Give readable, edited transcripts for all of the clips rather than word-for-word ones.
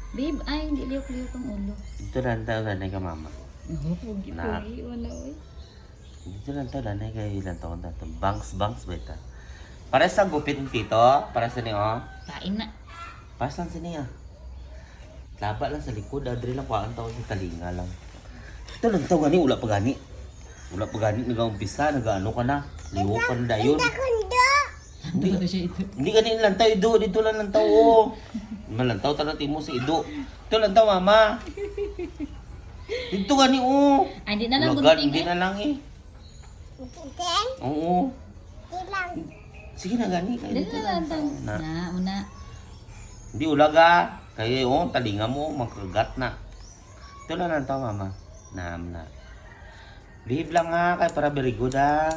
Babe, ay, hindi liyok-liyok ang ulo. Dito lang tayo lanay ka mama. Oh, pugi-pugi. Wala, oy. Dito lang tayo lanay ka ilang taon na ito. Bangs ba ita? Pares ang gupit ng tito. Pares na niyo. Kain na. Pares lang sa niya. Laba lang sa likod. Adri lang kuhaan taon sa talinga lang. Ito lang tayo gani. Ula pa gani. Ula pa gani. Nag-umpisa. Nag-ano ka na. Liwo ka na dayon. Hindi ba siya ito? Hindi ganun lang tayo, Ido. Dito lang lang tayo. Malantaw talaga mo si Ido. Dito lang tayo, mama. Dito gani, oh. Ay, hindi na lang Ulagan, gunting hindi eh. na lang eh. Oo. Sige na gani. Kaya Hindi dito na lang lang. tayo. Na. Una. Hindi ulaga. Kaya, oh, talinga mo. Magkagat na. Dito lang tayo, mama. Naam na. Behave lang ha. Kaya para very good ha.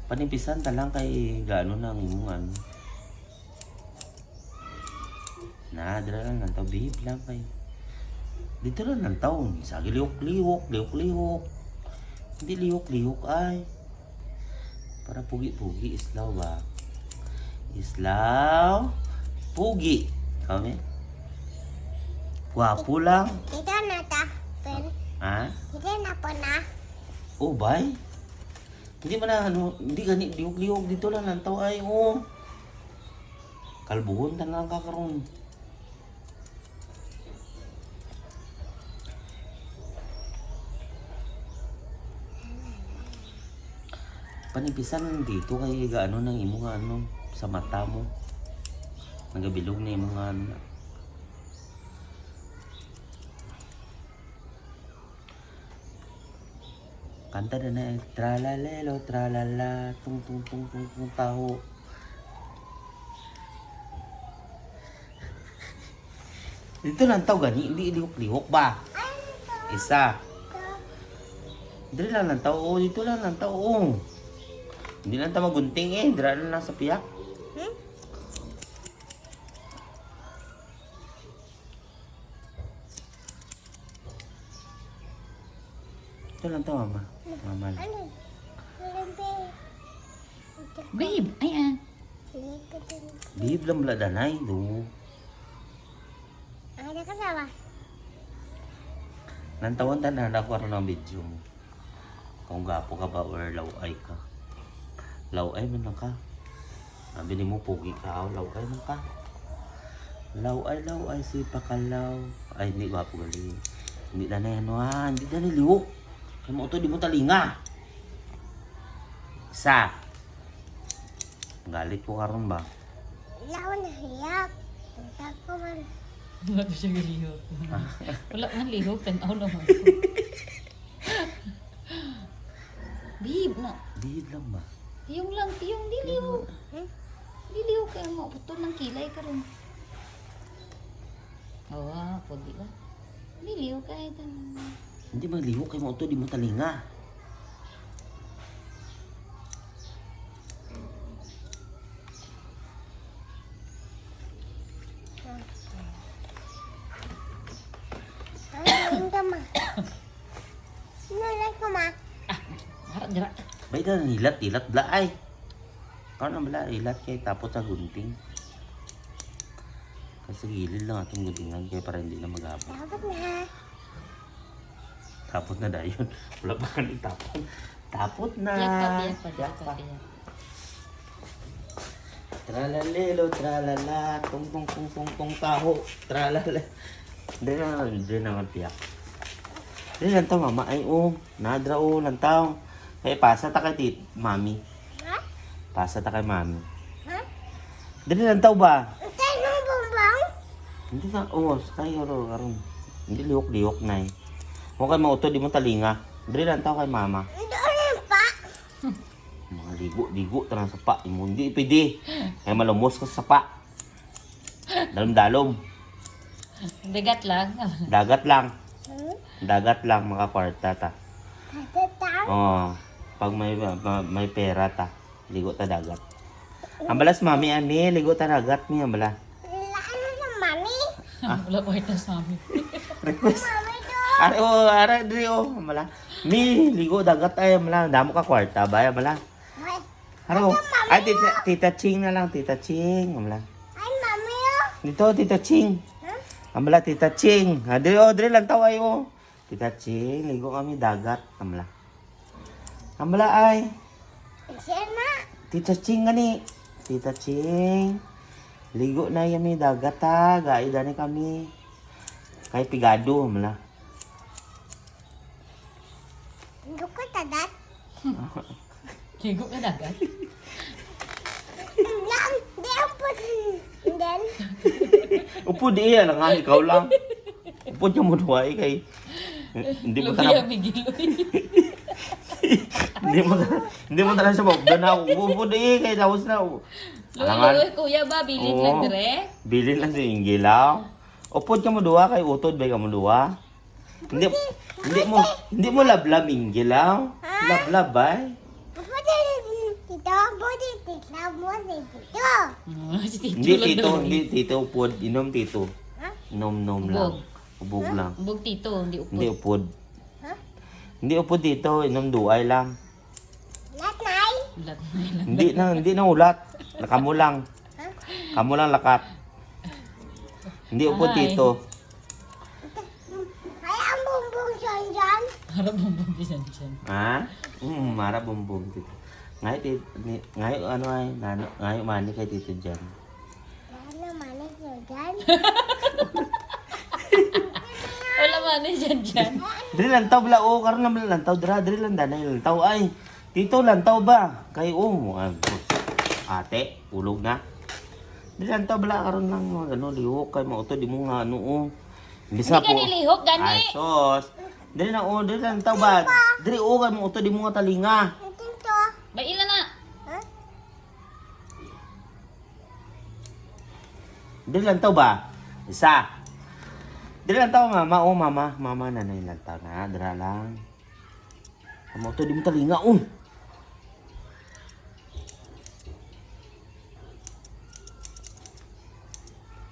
Panipisan ta lang kay gaano nang imong ano. Na, dira lang taw behave lang kay. Dito lang ng taon. Sagi liwok-liwok, liwok-liwok. Hindi liwok-liwok ay. Para pugi-pugi, islaw ba? Islaw, pugi. Kami? Gwapo lang. Dito na ta. Ha? Dito na po na. Oh, bye. Hindi man na ano, hindi gani liwog-liwog dito lang ng tao ay oh. Kalbuhon ta lang kakaroon. Panipisan dito kay gaano nang imo nga ano sa mata mo. Nagabilog na imo nga ano. Kanta na na, tralalelo, tralala, tung tung tung tung tung taho. Dito lang tao gani, hindi liwok-liwok ba? Isa. Dito lang lang tao, oh, dito lang lang tao, oh. Hindi lang tao magunting eh, dito lang sa piyak. Dito lang tao, mama. Mama lang. Ano? Babe, ay ah. Bihib lang mula danay, do. Ada kasama? Nantawan ta na ako ron ng video mo. Kung gapo ka ba or laway ka. Laway man lang ka. Sabi ni mo, pugi ka. Laway man ka. Laway si pakalaw. Ay, hindi gapo galing. Hindi na yan, ha. Hindi na niliwok. Kaya mo ito, di mo talinga. Isa. Galit ko karon ba? Ilaw na hiyak. Punta ko man. Wala ko siya galihok. Wala man lihok, tanaw naman. Babe, na. Bihid lang ba? Tiyong lang, tiyong diliw. Diliw kaya mo, putol ng kilay ka rin. Oo, pwede ba? Diliw kahit ano. Hindi magliwok. Kaya mo ito, di mo talinga. Ano ka ma? Nulay ko ma. Harap dira. Bay na nilat bla ay. Kau na bala ilat kay tapos sa gunting. Kasi gilid lang atong guntingan kay para hindi na maghapon. Dapat na. Tapos na dayon. Wala pa kan itapon. Tapos na. Tiyak pa. Tralalelo, tralala, tung tung tung tung tung taho, tralala. Hindi na magpiyak. Hindi lang tao, mama. Ay, oh. Nadra, oh. Lang tao. Kaya pasa ta kay mami. Ha? Pasa ta kay mami. Ha? Dili lang tao ba? Tayo ng bumbang? Hindi na, oh. Sakay, karon. Hindi liwok-liwok na eh. Kung kayo mauto, di mo talinga. Dili lang tao kay mama. Doon pa. Mga ligo-ligo, tanang sapa. Hindi pwede. Kaya malumos ka sa sapa. Dalom-dalom. Dagat lang. Dagat lang. Dagat lang, mga kwarta ta. Tatang. Oo. Pag may pera ta, ligo ta dagat. Ang balas mami ani, ligo ta dagat mi ang bala. Ano sa mami? Wala pa ito sa amin. Request. Mami to. Are o, are diri o, ang bala. Mi ligo dagat ay ang bala. Damo ka kwarta ba ang bala. Ay. Haro. Mami Ay, tita Ching na lang, tita Ching. Amla. Ay, mami oh. Dito, tita Ching. Huh? Amla, tita Ching. Dre lang taway oh. Tita Ching, ligo kami dagat. Amla. Amla ay. Siya na. Tita Ching gani. Tita Ching. Ligo na yami dagat ha. Gaida ni kami. Kay pigado, amla. Hindi ko tadat. Ligo ka dagat. Lang, di ang po. Then, Upo di yan, nga ikaw lang. Upo niya mo duway kay. Hindi mo Luya, tanap. bigiloy. Hindi mo tanap sa bawag. Doon na, upo di kay tapos na. Alangan. Luya, kuya ba? Bilid Oo. lang dire? Bilin lang sa ingilaw. Upod ka mo duwa kay utod ba ka mo duwa? Hindi mo lablab ingilaw. Lablab ba? ako dito, budi, tita mo dito. Si Tito Hindi lang tito, daw. hindi tito upod. Inom tito. Ha? Inom lang. Ubog lang. Bug Tito, hindi upod. Hindi upod. Ha? Hindi upod dito, inom duay lang. Lahat na ay. Ulat na lang. Hindi na ulat. Kamu lang. Ha? Kamu lang lakat. Hindi upod Ay. dito. Ay, ang bumbong dyan. Harap mong bumbisan dyan. Ha? Mara bumbum dito. Ngayon ano ay, ngayon mani kay tito dyan. Lahat naman ito dyan. Wala man eh dyan. Dili lantaw bala o, karon naman lantaw dira, dili lang danay lantaw ay. Tito lantaw ba? Kay ate, ulog na. Dili lantaw bala karon lang mga ano liwok kay mauto di mo nga ano o. Imbis Hindi na ka nilihok, gani. Ay sos. Dili na o, dili lantaw ba? Dili o kay mauto di mo nga talinga. Ito to. Ba ilan na? Ha? Dili lantaw ba? Isa. Dili lantaw mama o mama nanay lantaw na dira lang. Kay mauto di mo talinga o.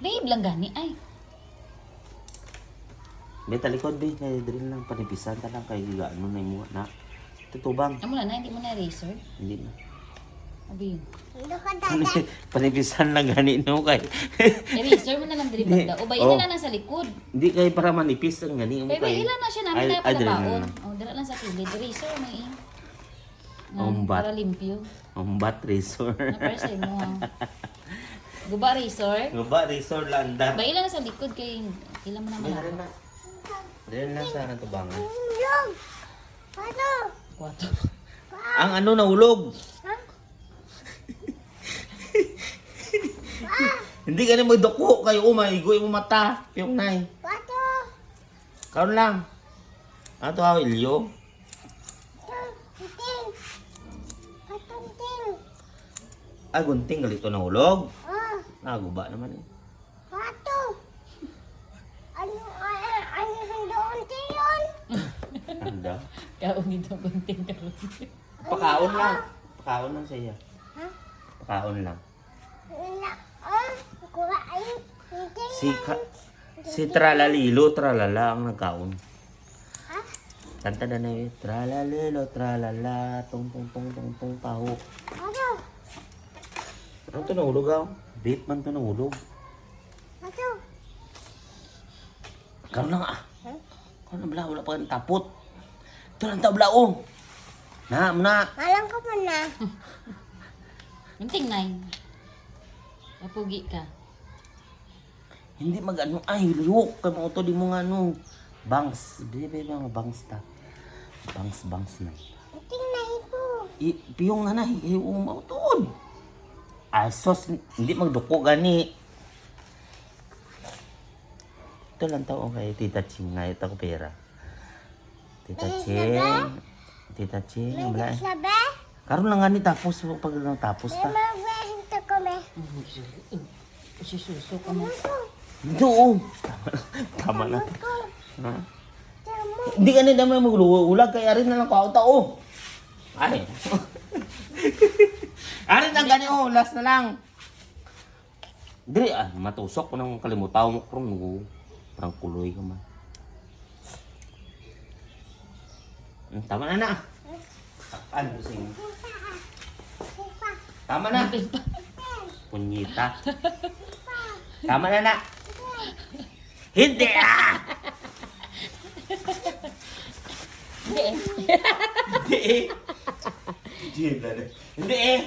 Babe lang gani ay. May talikod be, kay diri lang panipisan ta lang kay gigaano na imo na. Tutubang. Amo na hindi mo na eraser. Hindi na. Abi yun. Hindi ko tadat. Panipisan lang gani no kay. Eraser mo na lang diri banda. O ba Oh. ila na sa likod. Hindi kay para manipis ang gani mo Babe, kay. ilan na siya namin Ay, kaya ay, diri na palabaon. lang. O dira lang sa kilid. Eraser may Umbat. Para limpyo. Ang bat razor. Na para sa mo. Guba razor. Ngaba razor landa. Ba ilan na sa likod kay ilan mo na Meron malapit. na. Meron na sa tubangan. Ulog. Ano? Kwato. Ang ano nahulog. Ha? Hindi ka na magduko kay maigoy mo mata. Yung nay. Pato. Karon lang. Ato ha ilyo. Ting. Patong ting. Ay gunting galito nahulog. Ah, Naguba naman eh. pato. Ano doon yun? Anda. Kaong ito gunting karon. Pakaon lang. Pakaon lang sa iya. Ha? Pakaon lang. Wala. Ah, kuha ay. Hindi Si Tralalilo, Tralala ang nagkaon. Ha? Kanta na na yun. Tralalilo, Tralala, tong taho. Ano? Ano ito nahulog ah? Beat man ito nahulog. Pato. Karoon lang ah. Ha? Karoon na bala, wala pa kang tapot. Ito lang tao bala oh. Na, muna. Alam ko pa na. Gunting nay. Mapugi ka. Hindi mag-ano, ay, liwok. Kaya mga ito, di mo nga ano. Bangs. Di ba mga bangs ta? Bangs na. Ting na ito. Piyong na na, umautod. Ay, sos, hindi magduko gani. Ito lang tao kay Tita Ching na ito ko pera. Tita Ching. Tita Ching. May Wala eh. sabi? Karoon lang nga ni tapos pag tapos May ta. magbenta kami. Sususo ka mo. Ako. Ito oh. Tama na. Ako. Ha? Tamo. Hindi ka na naman maglulag kaya rin na lang kao tao. Ay. Arin ang gani oh, last na lang. Diri matusok ko nang kalimutaw mo kron go. Parang kuloy ka man. Tama na na. Ano sing? Sipa. Tama na. Punyita. Tama na na. Hindi ah! Hindi eh. Hindi eh. Hindi eh.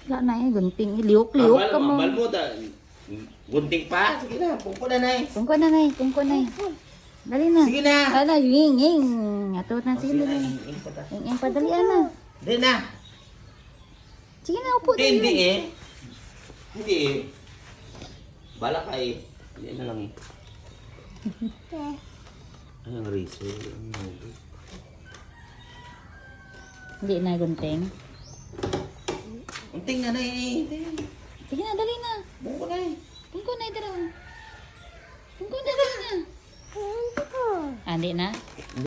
Wala na eh, gunting. Liuk-liuk ka mo. Ambal mo. Gunting pa. Sige na, pungko na na eh. Tungko na na eh, tungko na eh. Dali na. Sige na. Hala, ying. Ato na, sige Sige na, dali. ing pa ta. Yung padalian na. Hindi na. Sige na, upo. Hindi eh. Hindi eh. Bala ka eh. Hindi na lang eh. Ay, ang razor. Hindi na gunting. Unting na na eh. Sige na, dali na. Pungko na eh. Tungko na, dali na. Tungko na, dali na. Hindi ko. Ah, hindi na?